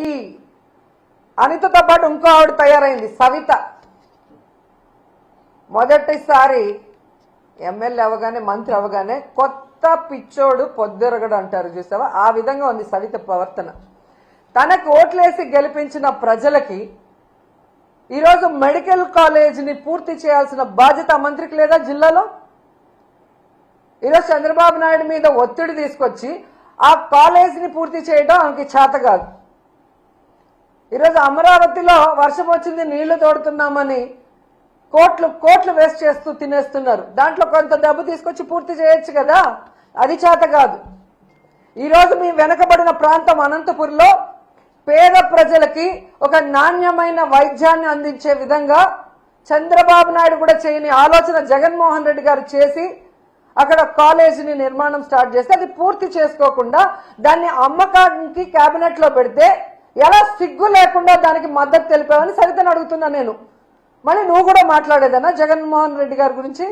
ఈ అనితతో పాటు ఇంకో ఆవిడ తయారైంది, సవిత. మొదటిసారి ఎమ్మెల్యే అవగానే, మంత్రి అవగానే కొత్త పిచ్చోడు పొద్దురగడు అంటారు చూసావా, ఆ విధంగా ఉంది సవిత ప్రవర్తన. తనకు ఓట్లేసి గెలిపించిన ప్రజలకి ఈరోజు మెడికల్ కాలేజీని పూర్తి చేయాల్సిన బాధ్యత మంత్రికి లేదా జిల్లాలో? ఈరోజు చంద్రబాబు నాయుడు మీద ఒత్తిడి తీసుకొచ్చి ఆ కాలేజీని పూర్తి చేయడం ఆమెకి చేత కాదు. ఈరోజు అమరావతిలో వర్షం వచ్చింది, నీళ్లు తోడుతున్నామని కోట్లు వేస్ట్ చేస్తూ తినేస్తున్నారు. దాంట్లో కొంత డబ్బు తీసుకొచ్చి పూర్తి చేయొచ్చు కదా, అది చేత కాదు. ఈరోజు మీ వెనకబడిన ప్రాంతం అనంతపురంలో పేద ప్రజలకి ఒక నాణ్యమైన వైద్యాన్ని అందించే విధంగా చంద్రబాబు నాయుడు కూడా చేయని ఆలోచన జగన్మోహన్ రెడ్డి గారు చేసి అక్కడ కాలేజీని నిర్మాణం స్టార్ట్ చేస్తే అది పూర్తి చేసుకోకుండా దాన్ని అమ్మకానికి కేబినెట్ లో పెడితే ఎలా సిగ్గు లేకుండా దానికి మద్దతు తెలిపావని సవితను అడుగుతున్నా నేను. మళ్ళీ నువ్వు కూడా మాట్లాడేదన్నా జగన్మోహన్ రెడ్డి గారి గురించి?